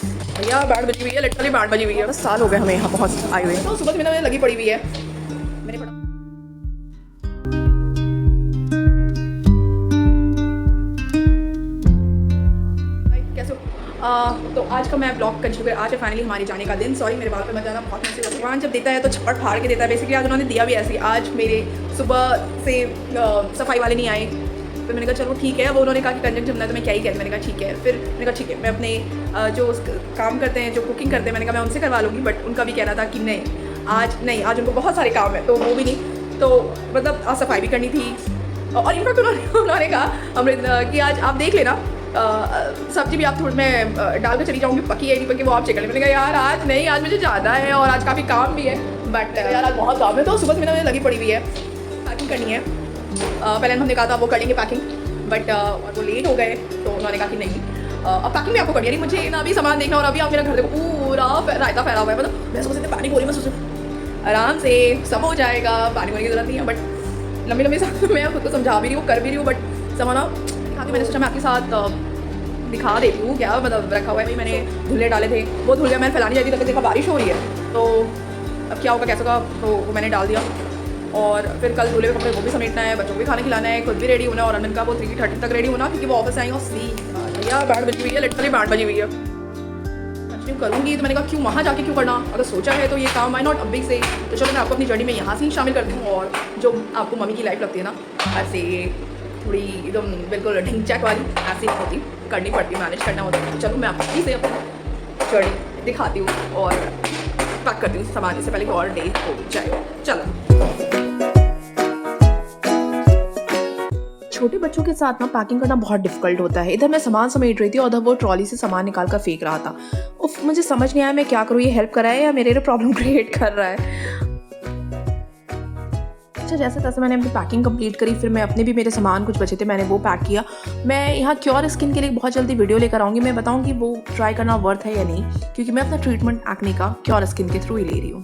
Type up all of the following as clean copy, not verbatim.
भैया बैंड बजी हुई है, लिटरली बैंड बजी हुई है। 10 साल हो गए हमें यहाँ पहुँच आए हुए, तो सुबह से मैंने लगी पड़ी हुई है। मैंने पढ़ा कैसे तो आज का मैं ब्लॉग कंटिन्यू कर, आज है फाइनली हमारे जाने का दिन। सॉरी मेरे बाल पे मत जाना, बहुत मुझसे भगवान जब देता है तो छप्पड़ फाड़ के देता है। बेसिकली आज उन्होंने दिया भी ऐसे ही। आज मेरे सुबह से सफाई वाले नहीं आए, फिर मैंने कहा चलो ठीक है। अब उन्होंने कहा कि कंटेंट जमना है तो मैं क्या ही कह, मैंने कहा ठीक है। फिर मैंने कहा ठीक है, मैं अपने जो काम करते हैं, जो कुकिंग करते हैं, मैंने कहा मैं उनसे करवा लूँगी। बट उनका भी कहना था कि नहीं आज उनको बहुत सारे काम है, तो वो भी नहीं। तो मतलब आज सफाई भी करनी थी। और इनफैक्ट उन्होंने कहा अमृत कि आज आप देख लेना, सब्जी भी आप थोड़ी मैं डाल कर चली जाऊँगी, पकी है नहीं पकी वो आप चेक कर लें। मैंने कहा यार आज नहीं, आज मुझे ज़्यादा है और आज काफ़ी काम भी है। बट यार आज बहुत काम है, तो सुबह से मैंने लगी पड़ी हुई है, पैकिंग करनी है। पहले हमने कहा था वो करेंगे पैकिंग, बट वो लेट हो गए तो उन्होंने कहा कि नहीं अब पैकिंग भी आपको करनी है। नहीं मुझे ना अभी सामान देखना, और अभी आप मेरा घर देखो पूरा रायता फैला हुआ है। मतलब मैं सोचते पानी बोली, मैं सोचूँ आराम से सब हो जाएगा, पानी होने की जरूरत नहीं है। बट लंबी लंबी साथ मैं खुद को समझा भी रही हूँ, कर भी रही हूँ, बट समाना खाती। मैंने सोचा मैं आपके साथ दिखा देती हूँ क्या मतलब रखा हुआ है। मैंने धुले डाले थे, वो धुल गया, मैंने फैलानी जाती तक देखा बारिश हो रही है, तो अब क्या होगा कैसा होगा, तो वो मैंने डाल दिया। और फिर कल धुले हुए कपड़े वो भी समेटना है, बच्चों को भी खाना खिलाना है, खुद भी रेडी होना है। और अनंत का वो 3:30 तक रेडी होना, क्योंकि वो ऑफिस आएंगे। और भैया बैंड बजी हुई है, लिटरली बैंड बजी हुई है। कंटिन्यू करूँगी, तो मैंने कहा क्यों वहाँ जाके क्यों करना, अगर सोचा है तो ये काम आई नॉट अभी से। तो चलो मैं आपको अपनी जर्नी में यहाँ से ही शामिल करती हूँ। और जो आपको मम्मी की लाइफ लगती है ना, ऐसे थोड़ी एकदम बिल्कुल ढिंचैक वाली ऐसी होती, करनी पड़ती, मैनेज करना होता है। तो चलो मैं आपकी से अपनी जर्नी दिखाती हूँ और पैक करती हूँ सामान, इससे पहले कि और डे हो जाए। चलो छोटे बच्चों के साथ ना पैकिंग करना बहुत डिफिकल्ट होता है। इधर मैं सामान समेट रही थी और उधर वो ट्रॉली से सामान निकाल कर फेंक रहा था। उफ, मुझे समझ नहीं आया मैं क्या करूँ, ये हेल्प कर रहा है या मेरे लिए प्रॉब्लम क्रिएट कर रहा है। अच्छा जैसे तैसे मैंने अपनी पैकिंग कंप्लीट करी, फिर मैं अपने भी मेरे सामान कुछ बचे थे मैंने वो पैक किया। मैं यहाँ क्योर स्किन के लिए बहुत जल्दी वीडियो लेकर आऊँगी, मैं बताऊँगी वो ट्राई करना वर्थ है या नहीं, क्योंकि मैं अपना ट्रीटमेंट एक्ने का क्योर स्किन के थ्रू ही ले रही हूँ।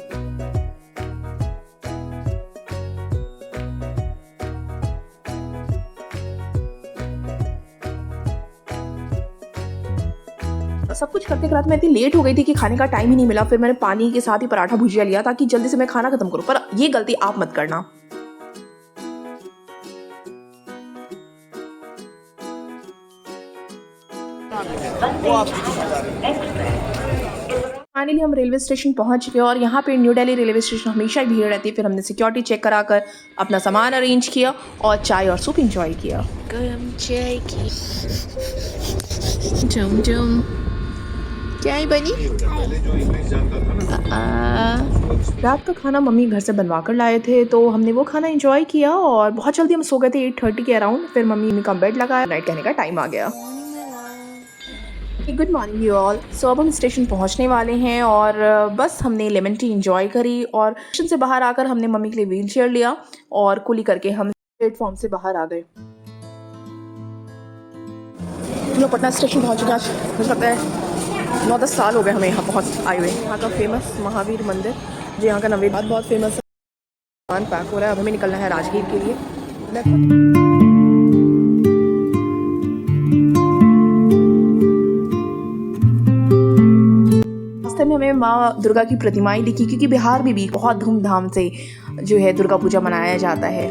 सब कुछ करते करते मैं इतनी लेट हो गई थी कि खाने का टाइम ही नहीं मिला। फिर मैंने पानी के साथ ही पराठा भुजिया लिया ताकि जल्दी से मैं खाना खत्म करूं, पर ये गलती आप मत करना। फाइनली हम रेलवे स्टेशन पहुंच चुके और यहाँ पे न्यू दिल्ली रेलवे स्टेशन हमेशा ही भीड़ रहती है। फिर हमने सिक्योरिटी चेक कराकर अपना सामान अरेंज किया और चाय और सूप एंजॉय किया। गरम चाय की जम जम चाय बनी। रात का खाना मम्मी घर से बनवा कर लाए थे, तो हमने वो खाना एंजॉय किया और बहुत जल्दी हम सो गए थे 8:30 के अराउंड। फिर मम्मी का बेड लगाया, नाइट कहने का टाइम आ गया। Good morning you all. So अब हम स्टेशन पहुंचने वाले हैं और बस हमने लेमन टी एंजॉय करी और स्टेशन से बाहर आकर हमने मम्मी के लिए व्हील चेयर लिया और कुली करके हम प्लेटफॉर्म से बाहर आ गए। हम लोग पटना स्टेशन पहुँच चुके हैं। मुझे लगता है 9-10 साल हो गए हमें यहाँ पहुँच आए हुए। यहाँ का फेमस महावीर मंदिर, जो यहाँ का नवेद बहुत फेमस है। सामान पैक हो रहा है, अब हमें निकलना है राजगीर के लिए। रास्ते में हमें माँ दुर्गा की प्रतिमाएं दिखी, क्योंकि बिहार में भी बहुत धूमधाम से जो है दुर्गा पूजा मनाया जाता है।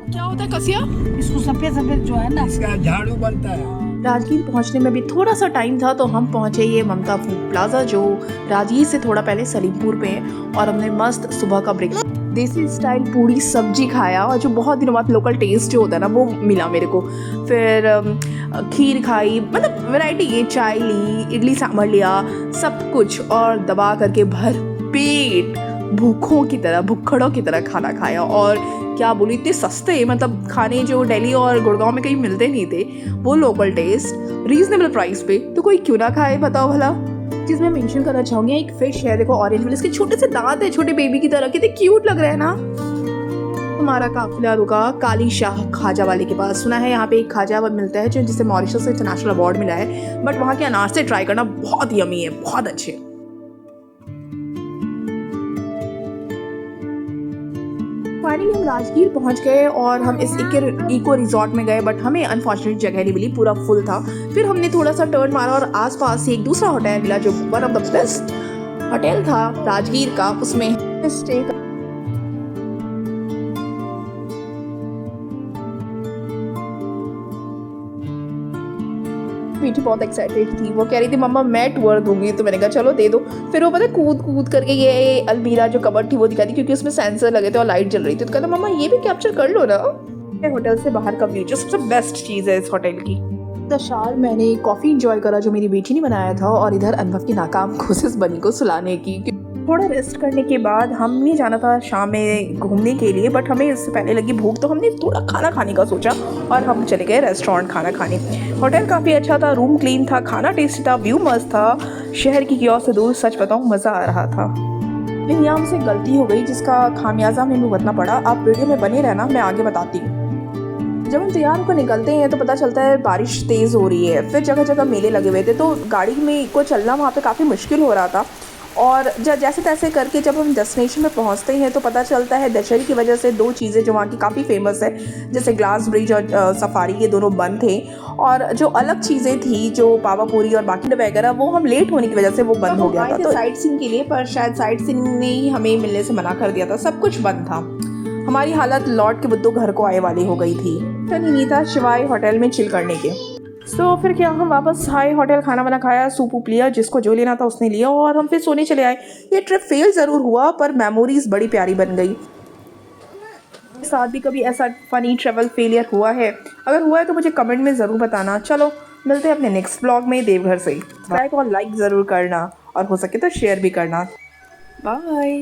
क्या होता है कसिया? इसको सफेद सफेद जो है ना, इसका झाड़ू बनता है। राजगीर पहुंचने में भी थोड़ा सा टाइम था, तो हम पहुंचे ये ममता फूड प्लाजा, जो राजगीर से थोड़ा पहले सलीमपुर पे है। और हमने मस्त सुबह का ब्रेक देसी स्टाइल पूरी सब्जी खाया, और जो बहुत दिनों बाद लोकल टेस्ट जो होता है ना वो मिला मेरे को। फिर खीर खाई, मतलब वैरायटी, ये चाय ली, इडली सांभर लिया, सब कुछ, और दबा करके भर पेट भूखों की तरह, भुक्खड़ों की तरह खाना खाया। और क्या बोलूं, इतने सस्ते मतलब खाने जो दिल्ली और गुड़गांव में कहीं मिलते नहीं थे, वो लोकल टेस्ट रीजनेबल प्राइस पे, तो कोई क्यों ना खाए बताओ भला। चीज़ मैं मेंशन करना चाहूँगी, एक फिश है देखो ऑरेंज वाली, इसके छोटे से दांत है छोटे बेबी की तरह, कितने क्यूट लग रहे हैं ना। हमारा काफिला रुका काली शाह खाजा वाले के पास। सुना है यहाँ पे एक खाजा मिलता है जो जिसे मॉरिशस से इंटरनेशनल अवार्ड मिला है, बट वहाँ के अनार से ट्राई करना बहुत यमी है, बहुत अच्छे। फाइनली हम राजगीर पहुंच गए और हम इस इको रिजॉर्ट में गए, बट हमें अनफॉर्चुनेट जगह नहीं मिली, पूरा फुल था। फिर हमने थोड़ा सा टर्न मारा और आसपास ही एक दूसरा होटल मिला जो one of the best hotel था राजगीर का, उसमें स्टे कर। बेटी बहुत एक्साइटेड थी, वो कह रही थी मम्मा मैं टूर दूंगी, तो मैंने कहा चलो दे दो। फिर वो पता है कूद कूद करके ये अलमीरा जो कबर्ड थी वो दिखा दी, क्योंकि उसमें सेंसर लगे थे और लाइट जल रही थी, तो कहता मम्मा ये भी कैप्चर कर लो ना। होटल से बाहर का व्यू जो सबसे बेस्ट चीज़ है इस होटल की। दशार मैंने कॉफ़ी इंजॉय करा जो मेरी बेटी ने बनाया था, और इधर अनुभव की नाकाम कोशिश बनी को सुलाने की। थोड़ा रेस्ट करने के बाद हमने जाना था शाम में घूमने के लिए, बट हमें इससे पहले लगी भूख, तो हमने थोड़ा खाना खाने का सोचा और हम चले गए रेस्टोरेंट खाना खाने। होटल काफ़ी अच्छा था, रूम क्लीन था, खाना टेस्टी था, व्यू मस्त था, शहर की कियोस्क से दूर, सच बताऊँ मज़ा आ रहा था। लेकिन यहाँ हमसे गलती हो गई जिसका खामियाजा हमें भुगतना पड़ा। आप वीडियो में बने रहना, मैं आगे बताती हूँ। जब हम तैयार होकर निकलते हैं तो पता चलता है बारिश तेज़ हो रही है, फिर जगह जगह मेले लगे हुए थे, तो गाड़ी में को चलना वहाँ पे काफ़ी मुश्किल हो रहा था। और जैसे तैसे करके जब हम डेस्टिनेशन में पहुँचते हैं तो पता चलता है दशहरे की वजह से दो चीज़ें जो वहाँ की काफ़ी फेमस है, जैसे ग्लास ब्रिज और सफारी, ये दोनों बंद थे, और जो अलग चीज़ें थी जो पावापुरी और बाकी वगैरह वो हम लेट होने की वजह से वो बंद हो गया था। तो साइट सीइंग के लिए, पर शायद साइट सीइंग ने ही हमें मिलने से मना कर दिया था, सब कुछ बंद था। हमारी हालत लौट के बुद्धू घर को आए वाली हो गई थी, नहीं था शिवाय होटल में चिल करने के। तो फिर क्या, हम वापस आए होटल, खाना वाना खाया, सूप वूप लिया, जिसको जो लेना था उसने लिया, और हम फिर सोने चले आए। ये ट्रिप फेल ज़रूर हुआ पर मेमोरीज बड़ी प्यारी बन गई। साथ भी कभी ऐसा फ़नी ट्रैवल फेलियर हुआ है? अगर हुआ है तो मुझे कमेंट में ज़रूर बताना। चलो मिलते हैं अपने नेक्स्ट ब्लॉग में देवघर से। लाइक ज़रूर करना और हो सके तो शेयर भी करना। बाय।